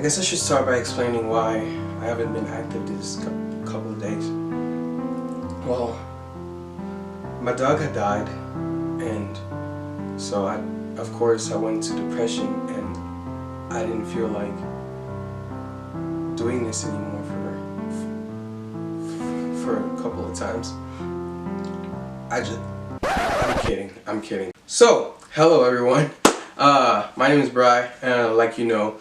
guess I should start by explaining why I haven't been active this couple of days. Well, my dog had died, and so of course I went into depression, and I didn't feel like doing this anymore for a couple of times. I'm kidding. So, hello everyone. My name is Bri, and like you know,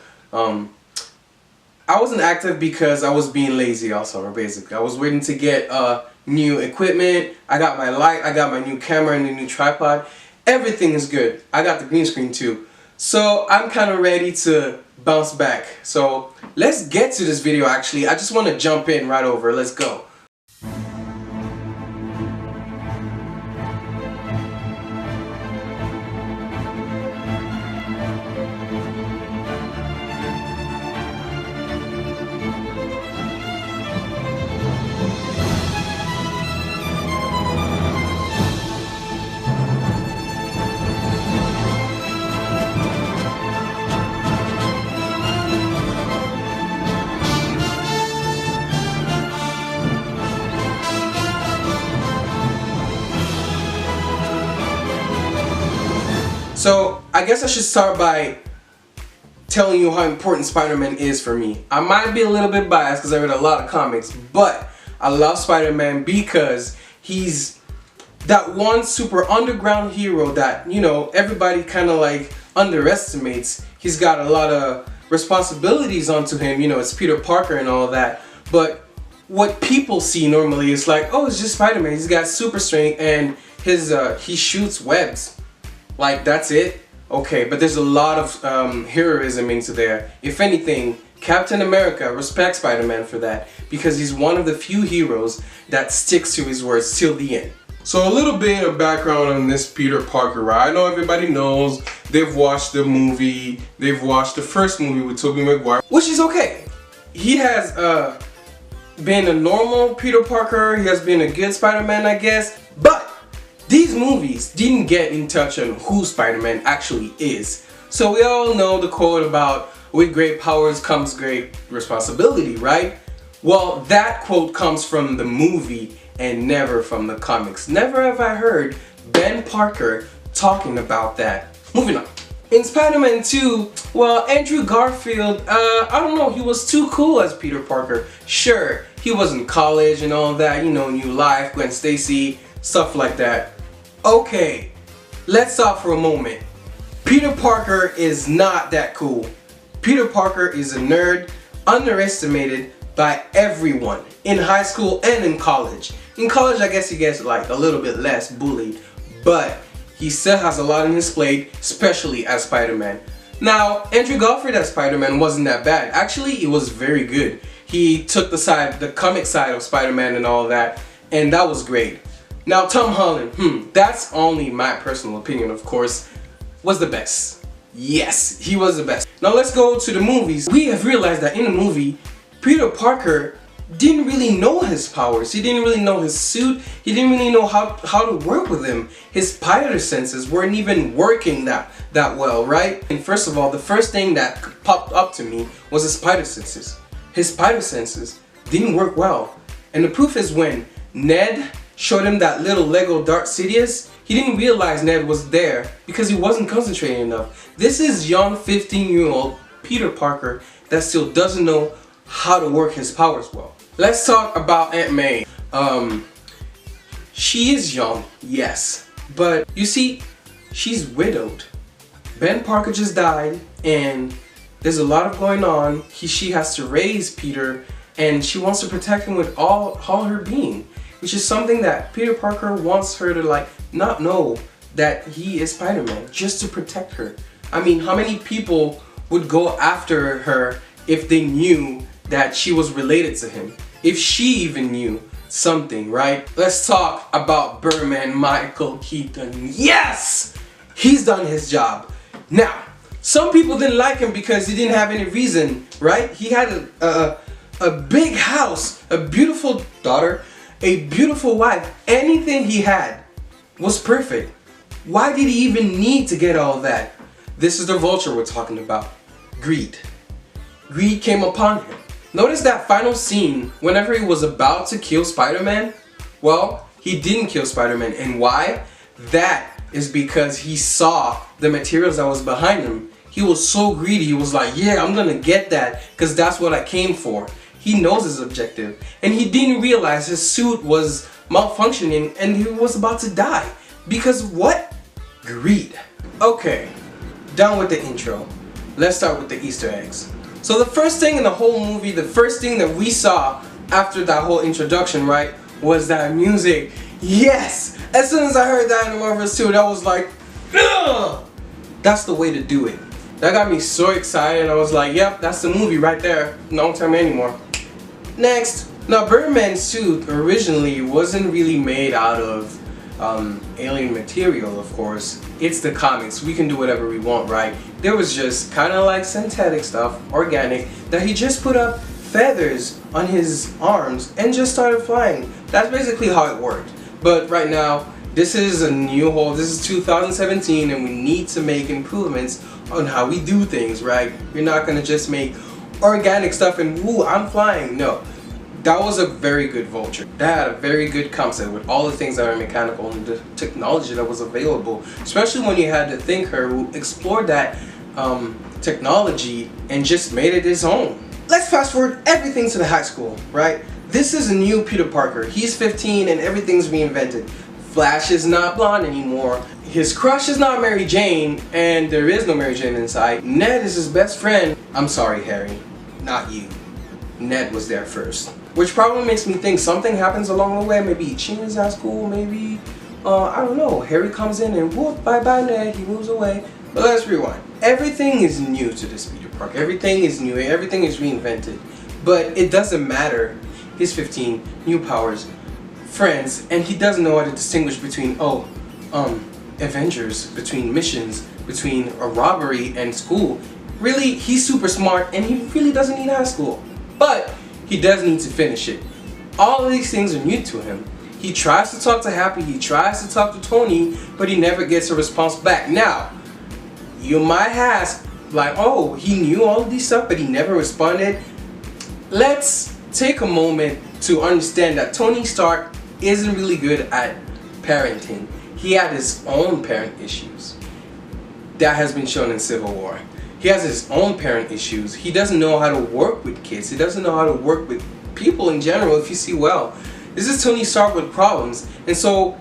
I wasn't active because I was being lazy all summer, basically. I was waiting to get new equipment. I got my light, I got my new camera and a new tripod. Everything is good. I got the green screen too. So I'm kind of ready to bounce back. So let's get to this video actually. I just want to jump in right over. Let's go. So, I guess I should start by telling you how important Spider-Man is for me. I might be a little bit biased because I read a lot of comics, but I love Spider-Man because he's that one super underground hero that, you know, everybody kind of like underestimates. He's got a lot of responsibilities onto him, you know, it's Peter Parker and all that, but what people see normally is like, oh, it's just Spider-Man, he's got super strength and he shoots webs. Like, that's it? Okay, but there's a lot of heroism into there. If anything, Captain America respects Spider-Man for that because he's one of the few heroes that sticks to his words till the end. So a little bit of background on this Peter Parker, right? I know everybody knows, they've watched the movie, they've watched the first movie with Tobey Maguire, which is okay. He has been a normal Peter Parker, he has been a good Spider-Man, I guess, but these movies didn't get in touch on who Spider-Man actually is. So we all know the quote about, with great powers comes great responsibility, right? Well, that quote comes from the movie and never from the comics. Never have I heard Ben Parker talking about that. Moving on. In Spider-Man 2, well, Andrew Garfield, I don't know, he was too cool as Peter Parker. Sure, he was in college and all that, you know, new life, Gwen Stacy, stuff like that. Okay, let's stop for a moment. Peter Parker is not that cool. Peter Parker is a nerd, underestimated by everyone in high school and in college. In college, I guess he gets like a little bit less bullied, but he still has a lot on his plate, especially as Spider-Man. Now, Andrew Garfield as Spider-Man wasn't that bad. Actually, it was very good. He took the comic side of Spider-Man and all that, and that was great. Now, Tom Holland, that's only my personal opinion, of course, was the best. Yes, he was the best. Now let's go to the movies. We have realized that in the movie, Peter Parker didn't really know his powers. He didn't really know his suit. He didn't really know how to work with him. His spider senses weren't even working that well, right? And first of all, the first thing that popped up to me was his spider senses. His spider senses didn't work well. And the proof is when Ned showed him that little Lego Darth Sidious, he didn't realize Ned was there because he wasn't concentrating enough. This is young 15-year-old Peter Parker that still doesn't know how to work his powers well. Let's talk about Aunt May. She is young, yes, but you see, she's widowed. Ben Parker just died and there's a lot of going on. She has to raise Peter and she wants to protect him with all her being. Which is something that Peter Parker wants her to like not know that he is Spider-Man, just to protect her. I mean, how many people would go after her if they knew that she was related to him? If she even knew something, right? Let's talk about Birdman Michael Keaton. Yes! He's done his job. Now, some people didn't like him because he didn't have any reason, right? He had a big house, a beautiful daughter, a beautiful wife. Anything he had was perfect. Why did he even need to get all that? This is the vulture we're talking about. Greed. greed came upon him. Notice that final scene whenever he was about to kill Spider-Man? Well, he didn't kill Spider-Man, and why? That is because he saw the materials that was behind him. He was so greedy, he was like, yeah, I'm gonna get that because that's what I came for. He knows his objective, and he didn't realize his suit was malfunctioning and he was about to die. Because of what? Greed. Okay, done with the intro. Let's start with the Easter eggs. So the first thing in the whole movie, the first thing that we saw after that whole introduction, right, was that music. Yes! As soon as I heard that in the Marvel 2, that was like, ugh! That's the way to do it. That got me so excited. I was like, yep, that's the movie right there. Don't tell me anymore. Next. Now, Birdman's suit originally wasn't really made out of alien material, of course. It's the comics. We can do whatever we want, right? There was just kind of like synthetic stuff, organic, that he just put up feathers on his arms and just started flying. That's basically how it worked. But right now, this is a new whole, this is 2017, and we need to make improvements on how we do things, right? You're not gonna just make organic stuff and woo, I'm flying. No. That was a very good Vulture. That had a very good concept with all the things that are mechanical and the technology that was available. Especially when you had the Thinker who explored that technology and just made it his own. Let's fast forward everything to the high school, right? This is a new Peter Parker. He's 15 and everything's reinvented. Flash is not blonde anymore. His crush is not Mary Jane, and there is no Mary Jane inside. Ned is his best friend. I'm sorry, Harry. Not you. Ned was there first. Which probably makes me think something happens along the way. Maybe he changes at school, maybe, I don't know. Harry comes in and whoop, bye-bye Ned, he moves away. But let's rewind. Everything is new to this Peter Parker. Everything is new, everything is reinvented. But it doesn't matter. He's 15, new powers, friends, and he doesn't know how to distinguish between, Avengers, between missions, between a robbery and school. Really, he's super smart and he really doesn't need high school. But he does need to finish it. All of these things are new to him. He tries to talk to Happy, he tries to talk to Tony, but he never gets a response back. Now, you might ask, like, oh, he knew all of these stuff, but he never responded. Let's take a moment to understand that Tony Stark isn't really good at parenting. He had his own parent issues. That has been shown in Civil War. He has his own parent issues. He doesn't know how to work with kids. He doesn't know how to work with people in general, if you see well. This is Tony Stark with problems. And so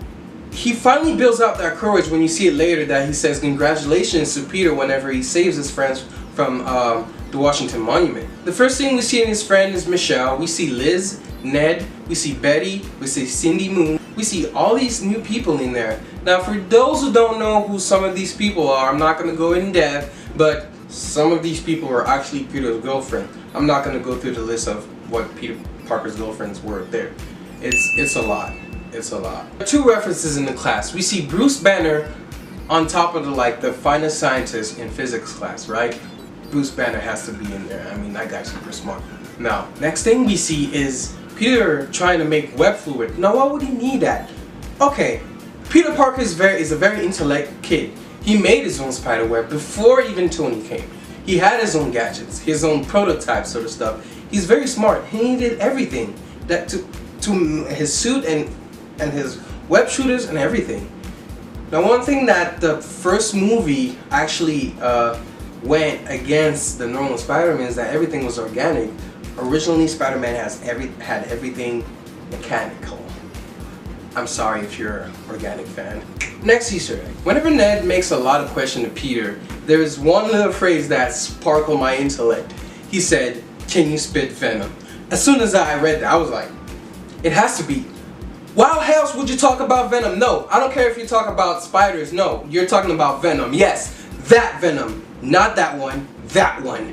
he finally builds up that courage when you see it later that he says congratulations to Peter whenever he saves his friends from the Washington Monument. The first thing we see in his friend is Michelle. We see Liz, Ned, we see Betty, we see Cindy Moon. We see all these new people in there. Now for those who don't know who some of these people are, I'm not going to go in depth, but some of these people are actually Peter's girlfriend. I'm not going to go through the list of what Peter Parker's girlfriends were there. It's a lot. It's a lot. Two references in the class. We see Bruce Banner on top of the finest scientist in physics class, right? Bruce Banner has to be in there. I mean, that guy's super smart. Now, next thing we see is Peter trying to make web fluid. Now, why would he need that? Okay, Peter Parker is a very intellect kid. He made his own spider web before even Tony came. He had his own gadgets, his own prototypes sort of stuff. He's very smart. He did everything that to his suit and his web shooters and everything. Now, one thing that the first movie actually went against the normal Spider-Man is that everything was organic. Originally, Spider-Man had everything mechanical. I'm sorry if you're an organic fan. Next Easter egg. Whenever Ned makes a lot of questions to Peter, there's one little phrase that sparkled my intellect. He said, "Can you spit venom?" As soon as I read that, I was like, it has to be. Why else would you talk about venom? No, I don't care if you talk about spiders. No, you're talking about venom. Yes, that venom. Not that one, that one.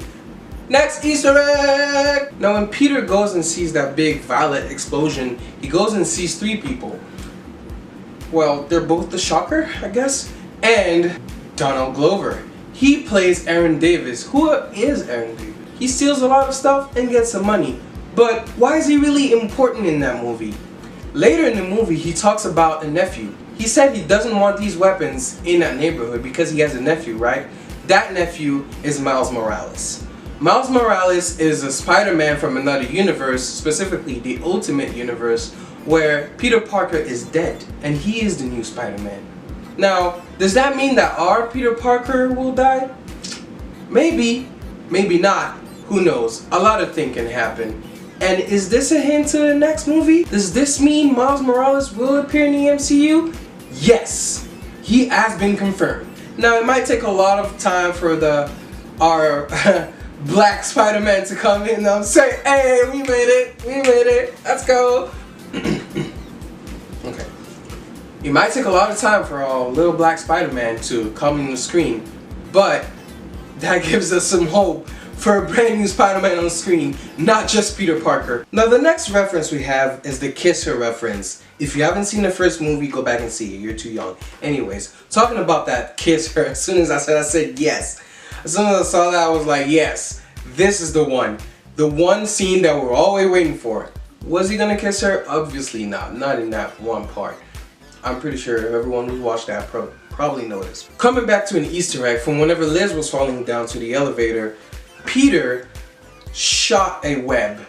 Next Easter egg! Now when Peter goes and sees that big violet explosion, he goes and sees three people. Well, they're both the Shocker, I guess, and Donald Glover. He plays Aaron Davis. Who is Aaron Davis? He steals a lot of stuff and gets some money. But why is he really important in that movie? Later in the movie, he talks about a nephew. He said he doesn't want these weapons in that neighborhood because he has a nephew, right? That nephew is Miles Morales. Miles Morales is a Spider-Man from another universe, specifically the Ultimate Universe, where Peter Parker is dead and he is the new Spider-Man. Now, does that mean that our Peter Parker will die? Maybe, maybe not. Who knows? A lot of things can happen. And is this a hint to the next movie? Does this mean Miles Morales will appear in the MCU? Yes, he has been confirmed. Now, it might take a lot of time for our Black Spider-Man to come in and say, hey, we made it, let's go. Okay. It might take a lot of time for our little Black Spider-Man to come on the screen, but that gives us some hope for a brand new Spider-Man on the screen, not just Peter Parker. Now the next reference we have is the Kiss Her reference. If you haven't seen the first movie, go back and see it. You're too young. Anyways, talking about that Kiss Her, as soon as I said yes. As soon as I saw that, I was like, yes, this is the one. The one scene that we're always waiting for. Was he gonna kiss her? Obviously not in that one part. I'm pretty sure everyone who watched that probably noticed. Coming back to an Easter egg, from whenever Liz was falling down to the elevator, Peter shot a web,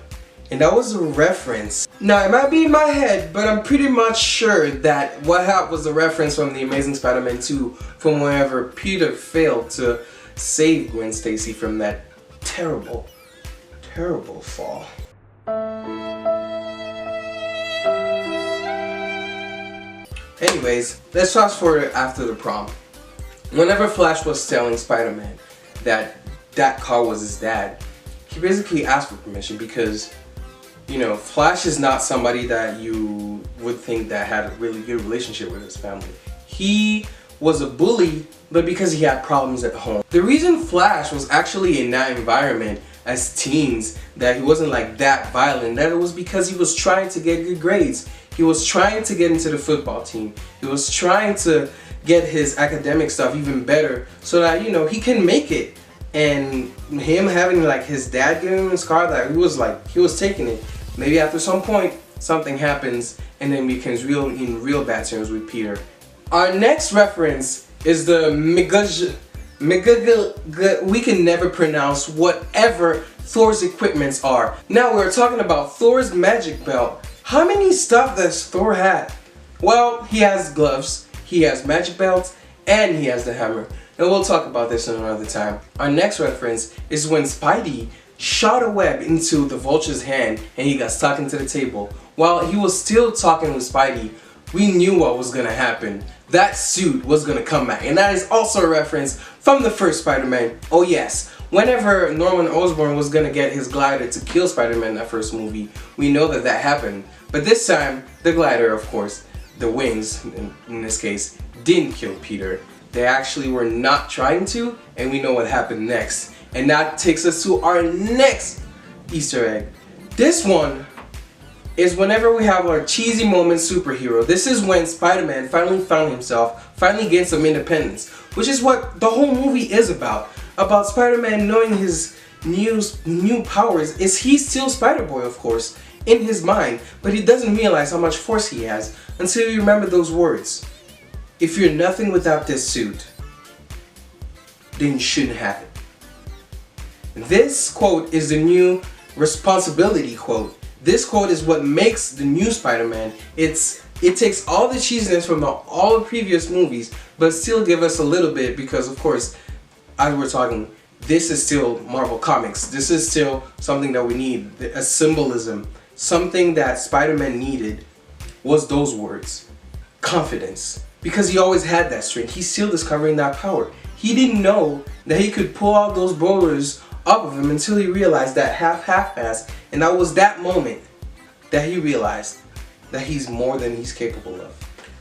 and that was a reference. Now it might be in my head, but I'm pretty much sure that what happened was a reference from The Amazing Spider-Man 2, from whenever Peter failed to save Gwen Stacy from that terrible, terrible fall. Anyways, let's fast forward after the prom. Whenever Flash was telling Spider-Man that that car was his dad, he basically asked for permission because, you know, Flash is not somebody that you would think that had a really good relationship with his family. He was a bully, but because he had problems at home. The reason Flash was actually in that environment as teens, that he wasn't like that violent, that it was because he was trying to get good grades. He was trying to get into the football team. He was trying to get his academic stuff even better so that, you know, he can make it. And him having like his dad giving him his car, that he was taking it. Maybe after some point something happens and then becomes in real bad terms with Peter. Our next reference is the we can never pronounce whatever Thor's equipments are. Now we're talking about Thor's magic belt. How many stuff does Thor have? Well, he has gloves, he has magic belts, and he has the hammer. And we'll talk about this another time. Our next reference is when Spidey shot a web into the Vulture's hand and he got stuck into the table. While he was still talking with Spidey, we knew what was gonna happen. That suit was gonna come back. And that is also a reference from the first Spider-Man. Oh yes, whenever Norman Osborn was gonna get his glider to kill Spider-Man in that first movie, we know that that happened. But this time, the glider, of course, the wings in this case, didn't kill Peter. They actually were not trying to, and we know what happened next. And that takes us to our next Easter egg. This one is whenever we have our cheesy moment superhero. This is when Spider-Man finally found himself, finally gained some independence, which is what the whole movie is about. About Spider-Man knowing his new powers. Is he still Spider-Boy, of course, in his mind, but he doesn't realize how much force he has until you remember those words. If you're nothing without this suit, then you shouldn't have it. This quote is the new responsibility quote. This quote is what makes the new Spider-Man. It takes all the cheesiness from all the previous movies, but still give us a little bit because, of course, as we're talking, this is still Marvel Comics. This is still something that we need, a symbolism. Something that Spider-Man needed was those words. Confidence. Because he always had that strength. He's still discovering that power. He didn't know that he could pull out those boulders up of him until he realized that half-pass, and that was that moment that he realized that he's more than he's capable of.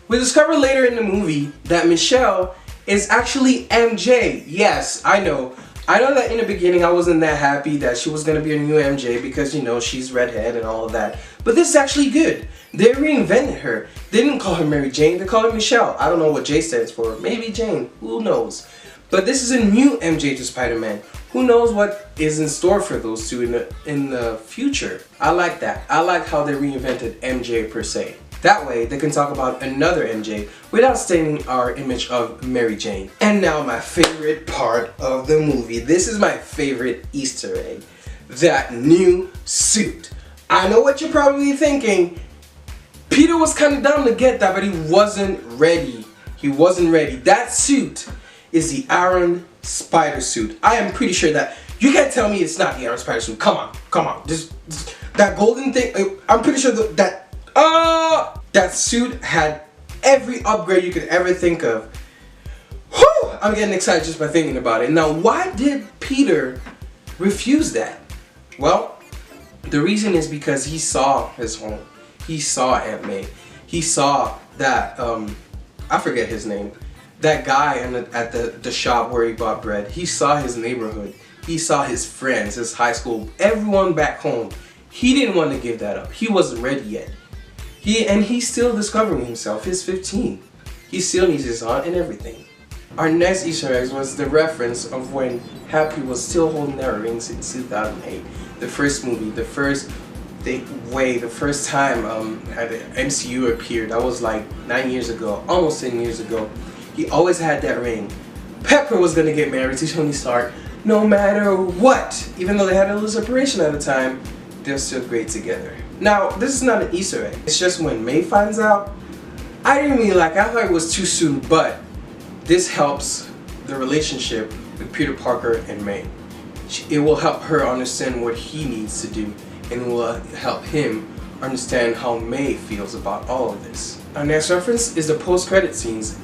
We discover later in the movie that Michelle is actually MJ. Yes, I know that in the beginning I wasn't that happy that she was going to be a new MJ because, you know, she's redhead and all of that. But this is actually good. They reinvented her. They didn't call her Mary Jane, they called her Michelle. I don't know what J stands for. Maybe Jane. Who knows? But this is a new MJ to Spider-Man. Who knows what is in store for those two in the future. I like that. I like how they reinvented MJ per se. That way, they can talk about another MJ without staining our image of Mary Jane. And now my favorite part of the movie. This is my favorite Easter egg. That new suit. I know what you're probably thinking. Peter was kind of down to get that, but he wasn't ready. He wasn't ready. That suit is the Iron Spider suit. I am pretty sure that you can't tell me it's not the Iron Spider suit. Come on, come on. Just that golden thing. I'm pretty sure that suit had every upgrade you could ever think of. Whew! I'm getting excited just by thinking about it. Now, why did Peter refuse that? Well, the reason is because he saw his home. He saw Aunt May. He saw that, I forget his name. That guy at the shop where he bought bread. He saw his neighborhood. He saw his friends, his high school, everyone back home. He didn't want to give that up. He wasn't ready yet. He's still discovering himself. He's 15. He still needs his aunt and everything. Our next Easter egg was the reference of when Happy was still holding that ring since 2008. The first movie, the first time the MCU appeared. That was like 9 years ago, almost 10 years ago. He always had that ring. Pepper was gonna get married to Tony Stark no matter what. Even though they had a little separation at the time, they're still great together. Now, this is not an Easter egg. It's just when May finds out, I didn't really like it. I thought it was too soon, but this helps the relationship with Peter Parker and May. It will help her understand what he needs to do, and it will help him understand how May feels about all of this. Our next reference is the post-credit scenes.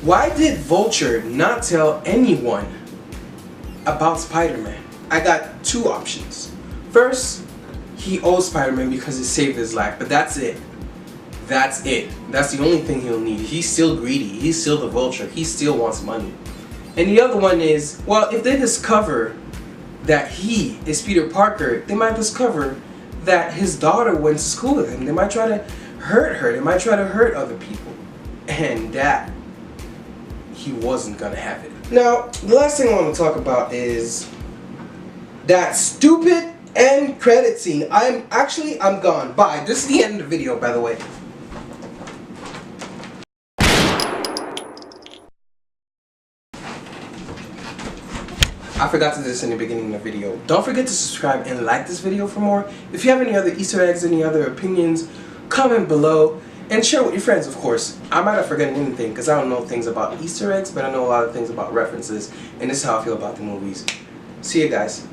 Why did Vulture not tell anyone about Spider-Man? I got two options. First, he owes Spider-Man because he saved his life, but that's it. That's it. That's the only thing he'll need. He's still greedy. He's still the Vulture. He still wants money. And the other one is, well, if they discover that he is Peter Parker, they might discover that his daughter went to school with him. They might try to hurt her. They might try to hurt other people. And that, he wasn't gonna have it. Now, the last thing I want to talk about is that stupid end credit scene. I'm gone. Bye. This is the end of the video, by the way. I forgot to do this in the beginning of the video. Don't forget to subscribe and like this video for more. If you have any other Easter eggs, any other opinions, comment below and share with your friends, of course. I might have forgotten anything because I don't know things about Easter eggs, but I know a lot of things about references, and this is how I feel about the movies. See you guys.